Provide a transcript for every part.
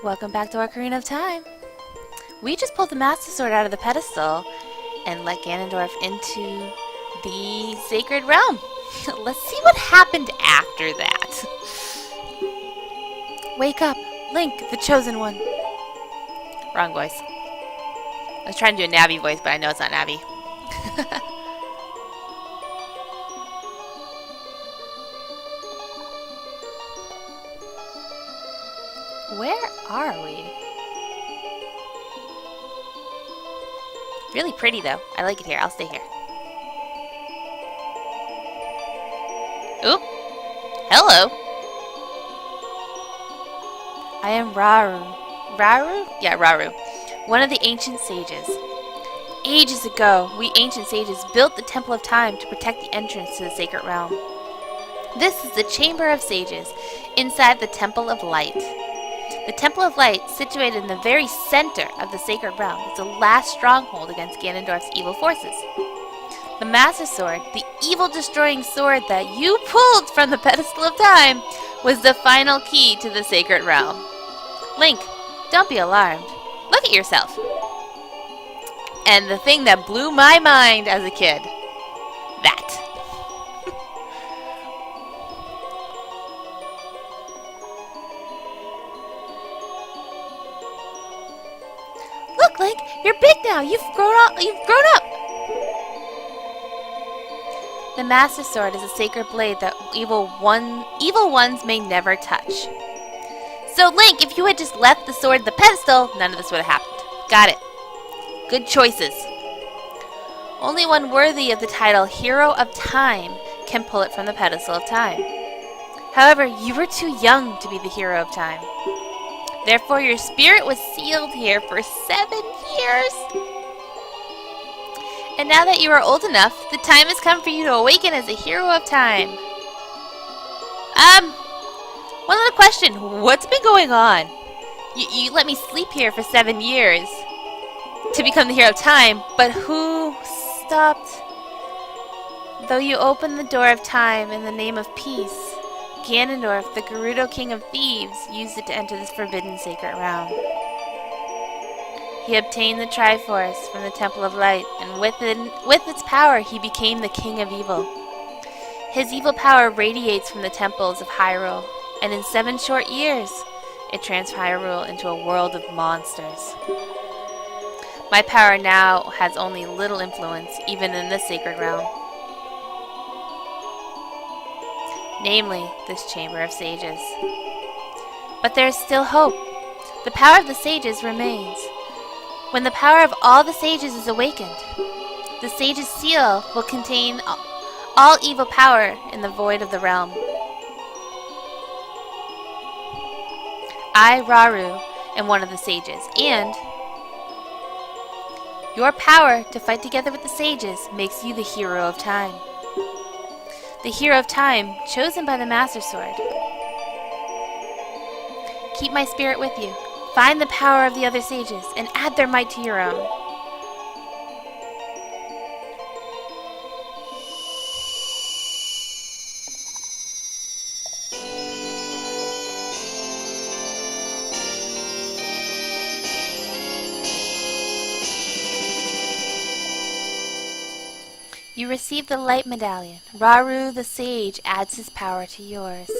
Welcome back to Ocarina of Time. We just pulled the Master Sword out of the pedestal and let Ganondorf into the Sacred Realm. Let's see what happened after that. Wake up, Link, the Chosen One. Wrong voice. I was trying to do a Navi voice, but I know it's not Navi. Where are we? Really pretty though. I like it here. I'll stay here. Oop. Hello. I am Rauru. Rauru? Yeah, Rauru. One of the ancient sages. Ages ago, we ancient sages built the Temple of Time to protect the entrance to the Sacred Realm. This is the Chamber of Sages, inside the Temple of Light. The Temple of Light, situated in the very center of the Sacred Realm, is the last stronghold against Ganondorf's evil forces. The Master Sword, the evil-destroying sword that you pulled from the Pedestal of Time, was the final key to the Sacred Realm. Link, don't be alarmed. Look at yourself. And the thing that blew my mind as a kid. That. Look, Link, you're big now. You've grown up. The Master Sword is a sacred blade that evil ones may never touch. So, Link, if you had just left the sword at the pedestal, none of this would have happened. Got it. Good choices. Only one worthy of the title Hero of Time can pull it from the Pedestal of Time. However, you were too young to be the Hero of Time. Therefore, your spirit was sealed here for 7 years. And now that you are old enough, the time has come for you to awaken as a Hero of Time. One little question. What's been going on? You let me sleep here for 7 years to become the Hero of Time, but who stopped? Though you opened the door of time in the name of peace, Ganondorf, the Gerudo King of Thieves, used it to enter this forbidden sacred realm. He obtained the Triforce from the Temple of Light, and with its power he became the King of Evil. His evil power radiates from the temples of Hyrule, and in 7 short years, it transformed Hyrule into a world of monsters. My power now has only little influence, even in this sacred realm. Namely, this Chamber of Sages. But there is still hope. The power of the sages remains. When the power of all the sages is awakened, the sage's seal will contain all evil power in the void of the realm. I, Rauru, am one of the sages, and your power to fight together with the sages makes you the Hero of Time. The Hero of Time, chosen by the Master Sword. Keep my spirit with you. Find the power of the other sages, and add their might to your own. You receive the Light Medallion. Rauru the Sage adds his power to yours.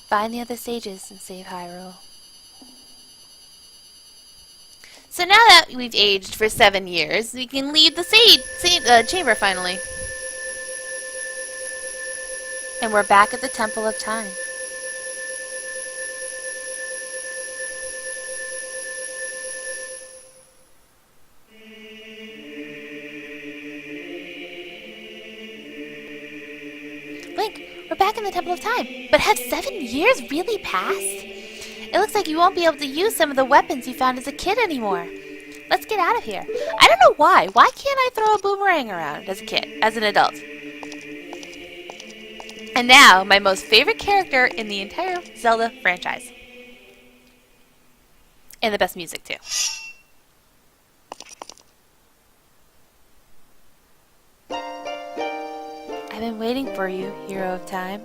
Find the other sages and save Hyrule. So now that we've aged for 7 years, we can leave the chamber finally. And we're back at the Temple of Time. Link, we're back in the Temple of Time, but have 7 years really passed? It looks like you won't be able to use some of the weapons you found as a kid anymore. Let's get out of here. I don't know why. Why can't I throw a boomerang around as a kid, as an adult? And now, my most favorite character in the entire Zelda franchise. And the best music, too. I've been waiting for you, Hero of Time.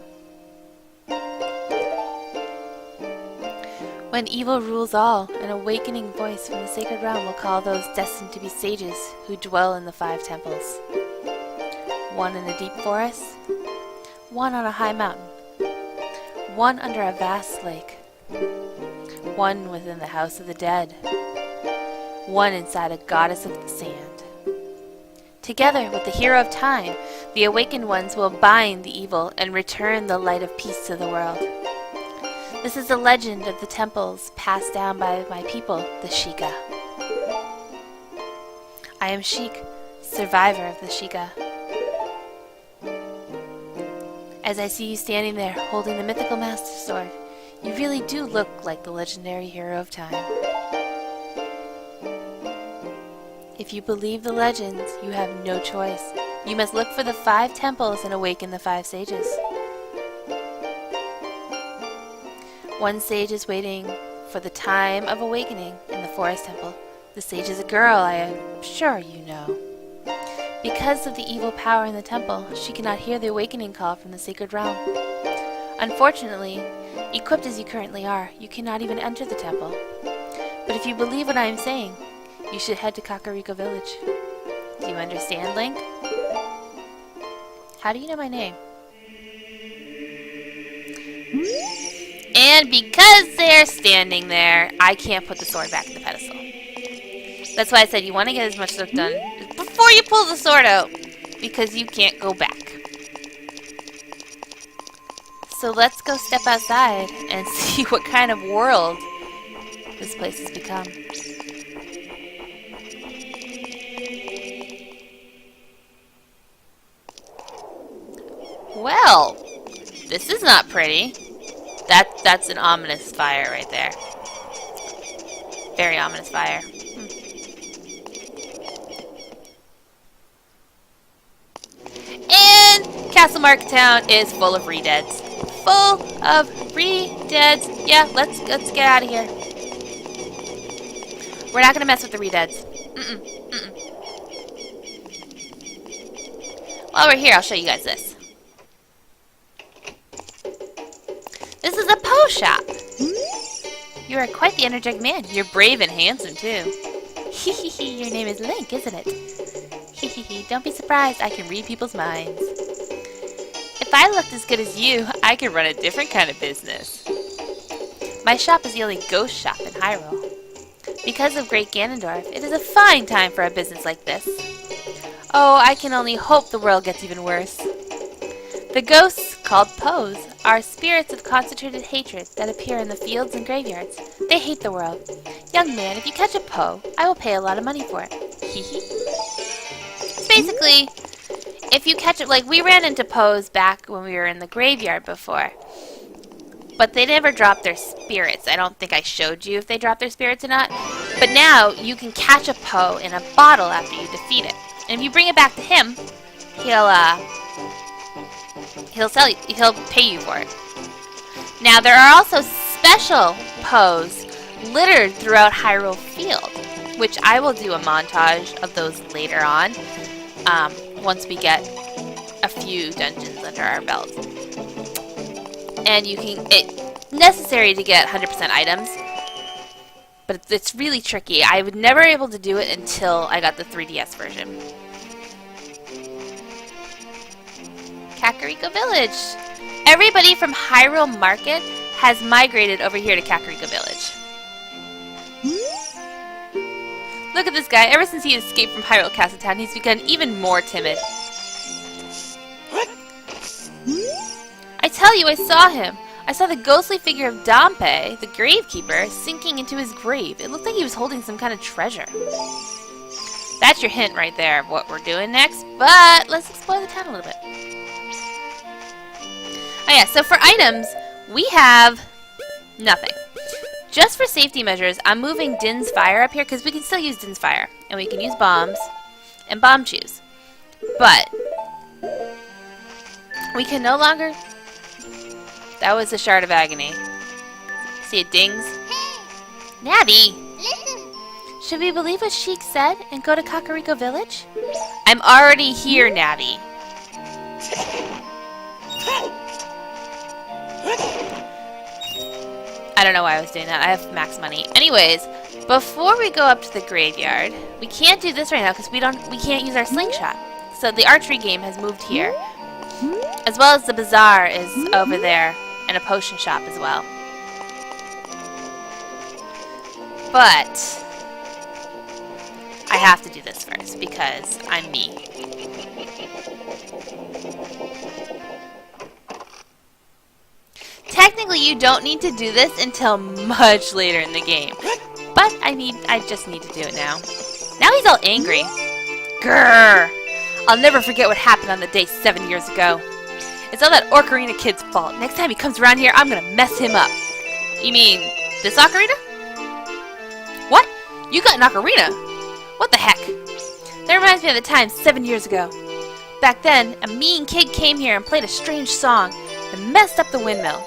When evil rules all, an awakening voice from the sacred realm will call those destined to be sages who dwell in the 5 temples. One in a deep forest, one on a high mountain, one under a vast lake, one within the house of the dead, one inside a goddess of the sand. Together with the hero of time, the awakened ones will bind the evil and return the light of peace to the world. This is the legend of the temples passed down by my people, the Sheikah. I am Sheik, survivor of the Sheikah. As I see you standing there holding the mythical master sword, you really do look like the legendary hero of time. If you believe the legends, you have no choice. You must look for the 5 temples and awaken the 5 sages. One sage is waiting for the time of awakening in the forest temple. The sage is a girl, I am sure you know. Because of the evil power in the temple, she cannot hear the awakening call from the sacred realm. Unfortunately, equipped as you currently are, you cannot even enter the temple. But if you believe what I am saying, you should head to Kakariko Village. Do you understand, Link? How do you know my name? And because they're standing there, I can't put the sword back in the pedestal. That's why I said you want to get as much stuff done before you pull the sword out, because you can't go back. So let's go step outside and see what kind of world this place has become. Well, this is not pretty. That's an ominous fire right there. Very ominous fire. And Castle Market Town is full of re-deads. Full of re-deads. Yeah, let's get out of here. We're not gonna mess with the re-deads. While we're here, I'll show you guys this. This is a Poe shop. You are quite the energetic man. You're brave and handsome, too. Hehehe, your name is Link, isn't it? Hehehe, don't be surprised. I can read people's minds. If I looked as good as you, I could run a different kind of business. My shop is the only ghost shop in Hyrule. Because of Great Ganondorf, it is a fine time for a business like this. Oh, I can only hope the world gets even worse. The ghosts, called Poes, are spirits of concentrated hatred that appear in the fields and graveyards. They hate the world. Young man, if you catch a Poe, I will pay a lot of money for it. Hehe. Basically, if you catch it, like we ran into Poes back when we were in the graveyard before. But they never dropped their spirits. I don't think I showed you if they dropped their spirits or not. But now, you can catch a Poe in a bottle after you defeat it. And if you bring it back to him, he'll pay you for it. Now, there are also special Poes littered throughout Hyrule Field, which I will do a montage of those later on, once we get a few dungeons under our belt. And it's necessary to get 100% items, but it's really tricky. I was never able to do it until I got the 3DS version. Kakariko Village. Everybody from Hyrule Market has migrated over here to Kakariko Village. Look at this guy. Ever since he escaped from Hyrule Castle Town, he's become even more timid. I tell you, I saw him. I saw the ghostly figure of Dompe, the gravekeeper, sinking into his grave. It looked like he was holding some kind of treasure. That's your hint right there of what we're doing next, but let's explore the town a little bit. Oh yeah, so for items, we have nothing. Just for safety measures, I'm moving Din's Fire up here because we can still use Din's Fire. And we can use bombs and bomb chews. But we can no longer... That was a Shard of Agony. See, it dings. Hey! Navi! Listen! Should we believe what Sheik said and go to Kakariko Village? I'm already here, Navi. I don't know why I was doing that. I have max money. Anyways, before we go up to the graveyard, we can't do this right now because we can't use our slingshot. So the archery game has moved here. As well as the bazaar is over there, and a potion shop as well. But I have to do this first because I'm me. Technically, you don't need to do this until much later in the game. But I just need to do it now. Now he's all angry. Grrr! I'll never forget what happened on the day 7 years ago. It's all that Ocarina kid's fault. Next time he comes around here, I'm gonna mess him up. You mean this Ocarina? What? You got an Ocarina? What the heck? That reminds me of the time 7 years ago. Back then, a mean kid came here and played a strange song and messed up the windmill.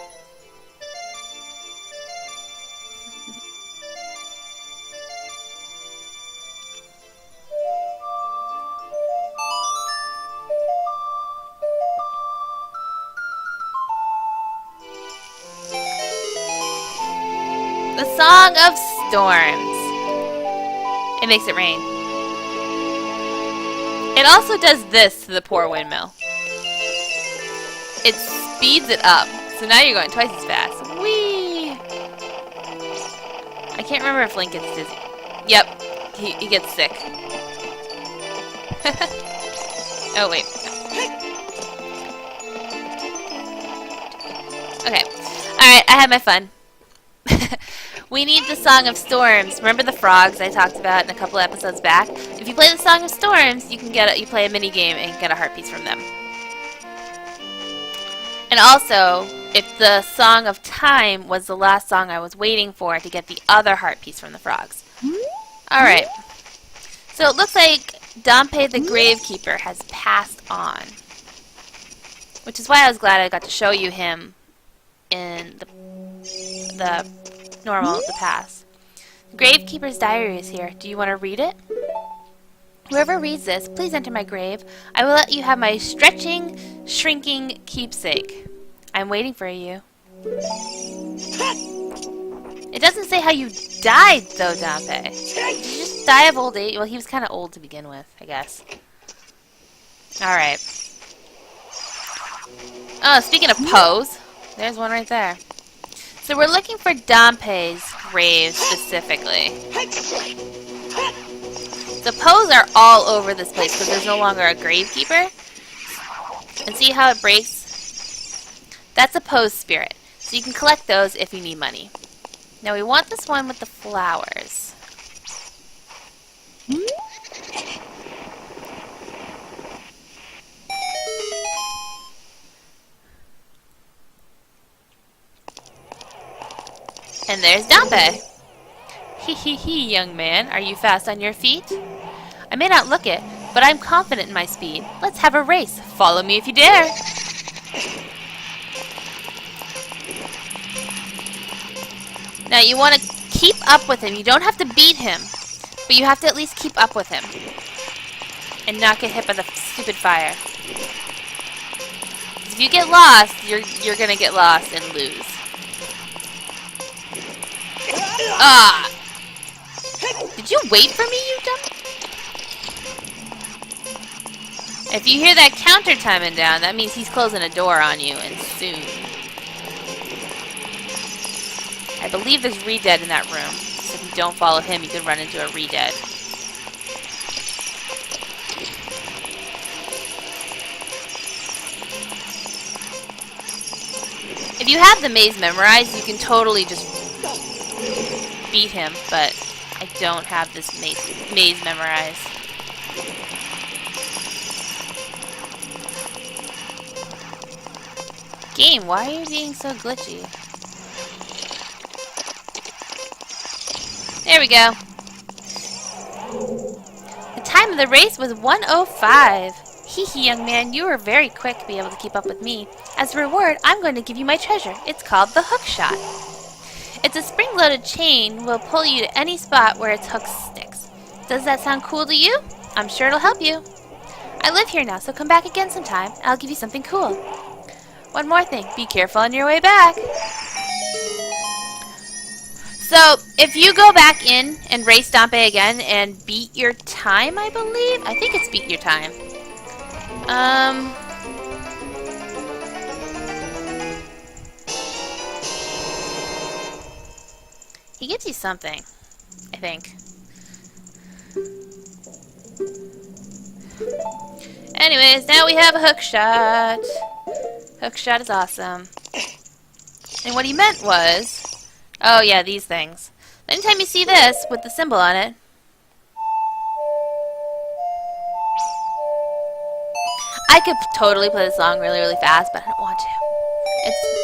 The Song of Storms. It makes it rain. It also does this to the poor windmill. It speeds it up. So now you're going twice as fast. Whee! I can't remember if Link gets dizzy. Yep, he gets sick. Oh, wait. Okay. Alright, I had my fun. We need the Song of Storms. Remember the frogs I talked about in a couple episodes back? If you play the Song of Storms, you can you play a mini game and get a heart piece from them. And also, if the Song of Time was the last song I was waiting for to get the other heart piece from the frogs. Alright. So it looks like Dampé the Gravekeeper has passed on. Which is why I was glad I got to show you him in the normal, the past. The Gravekeeper's diary is here. Do you want to read it? Whoever reads this, please enter my grave. I will let you have my stretching, shrinking keepsake. I'm waiting for you. It doesn't say how you died, though, Dampé. Did you just die of old age? Well, he was kind of old to begin with, I guess. Alright. Oh, speaking of pose, there's one right there. So we're looking for Dampé's grave specifically. The Poes are all over this place because there's no longer a gravekeeper. And see how it breaks? That's a Pose spirit. So you can collect those if you need money. Now we want this one with the flowers. And there's Dampé. Hee, young man. Are you fast on your feet? I may not look it, but I'm confident in my speed. Let's have a race. Follow me if you dare. Now you want to keep up with him. You don't have to beat him, but you have to at least keep up with him. And not get hit by the stupid fire. If you get lost, you're gonna get lost and lose. Ah! Did you wait for me, you dumb? If you hear that counter timing down, that means he's closing a door on you, and soon. I believe there's Redead in that room, so if you don't follow him, you could run into a Redead. If you have the maze memorized, you can totally just beat him, but I don't have this maze memorized. Game, why are you being so glitchy? There we go. The time of the race was 1:05. Hee, young man, you were very quick to be able to keep up with me. As a reward, I'm going to give you my treasure. It's called the hook shot. It's a spring-loaded chain. Will pull you to any spot where its hook sticks. Does that sound cool to you? I'm sure it'll help you. I live here now, so come back again sometime. I'll give you something cool. One more thing. Be careful on your way back. So, if you go back in and race Dompe again and beat your time, I believe? I think it's beat your time. He gives you something, I think. Anyways, now we have a hook shot. Hook shot is awesome. And what he meant was... Oh yeah, these things. Anytime you see this with the symbol on it... I could totally play the song really, really fast, but I don't want to.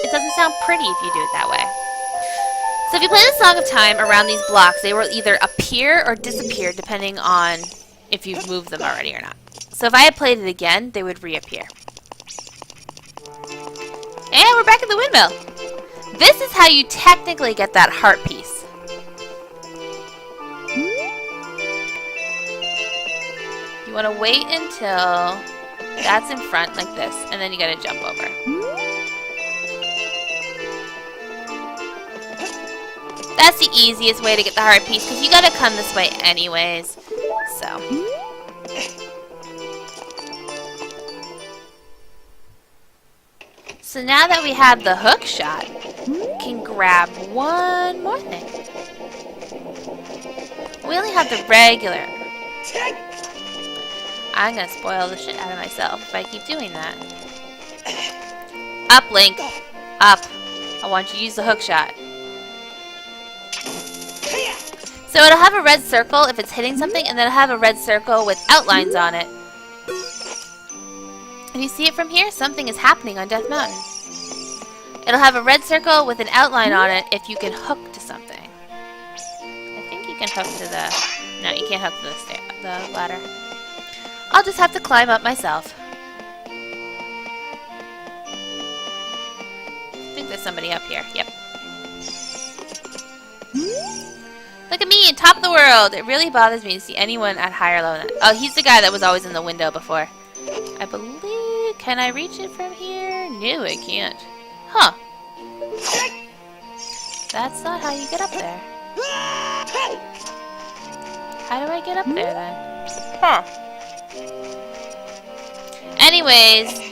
It doesn't sound pretty if you do it that way. So if you play the Song of Time around these blocks, they will either appear or disappear depending on if you've moved them already or not. So if I had played it again, they would reappear. And we're back at the windmill. This is how you technically get that heart piece. You want to wait until that's in front like this, and then you gotta jump over. That's the easiest way to get the heart piece, because you gotta come this way anyways. So now that we have the hook shot, we can grab one more thing. We only have the regular. I'm gonna spoil the shit out of myself if I keep doing that. Up, Link. Up. I want you to use the hook shot. So it'll have a red circle if it's hitting something, and then it'll have a red circle with outlines on it. If you see it from here, something is happening on Death Mountain. It'll have a red circle with an outline on it if you can hook to something. I think you can hook to the... No, you can't hook to the ladder. I'll just have to climb up myself. I think there's somebody up here. Yep. Look at me, top of the world! It really bothers me to see anyone at high or low than... Oh, he's the guy that was always in the window before. I believe... Can I reach it from here? No, I can't. Huh. That's not how you get up there. How do I get up there, then? Huh. Anyways,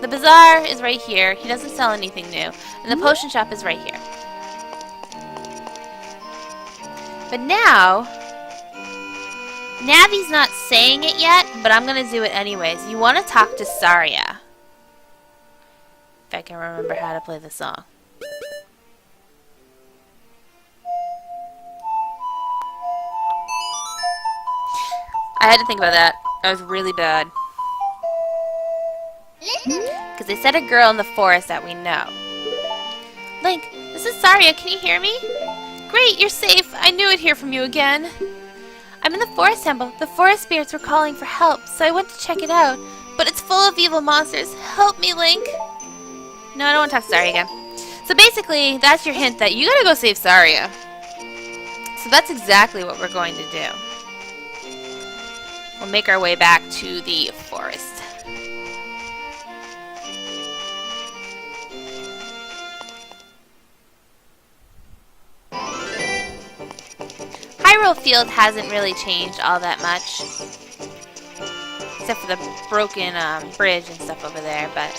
the bazaar is right here. He doesn't sell anything new. And the potion shop is right here. But now... Navi's not saying it yet, but I'm gonna do it anyways. You want to talk to Saria. If I can remember how to play the song. I had to think about that. That was really bad. Because they said a girl in the forest that we know. Link, this is Saria. Can you hear me? Great, you're safe. I knew I'd hear from you again. I'm in the forest temple. The forest spirits were calling for help, so I went to check it out. But it's full of evil monsters. Help me, Link. No, I don't want to talk to Saria again. So basically, that's your hint that you gotta go save Saria. So that's exactly what we're going to do. We'll make our way back to the forest. Hyrule Field hasn't really changed all that much. Except for the broken bridge and stuff over there, but...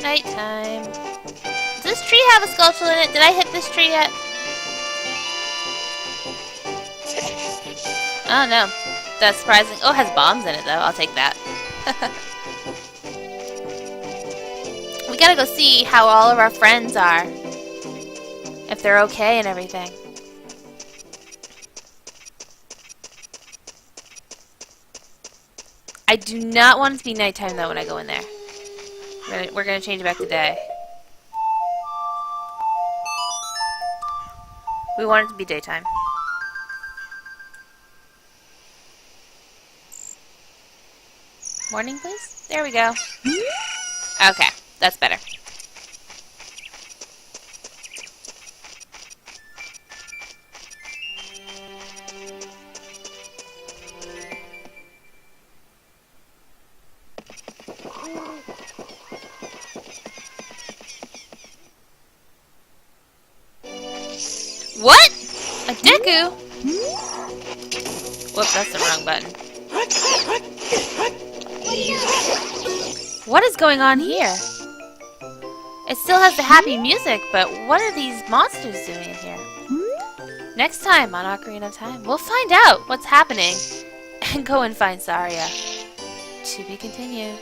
Nighttime. Does this tree have a sculpture in it? Did I hit this tree yet? Oh no. That's surprising. Oh, it has bombs in it though. I'll take that. We gotta go see how all of our friends are. If they're okay and everything. I do not want it to be nighttime though when I go in there. We're gonna change it back to day. We want it to be daytime. Morning, please? There we go. Okay. that's better. What? A Deku? Whoops, that's the wrong button. What is going on here? It still has the happy music, but what are these monsters doing in here? Next time on Ocarina of Time, we'll find out what's happening and go and find Saria. To be continued.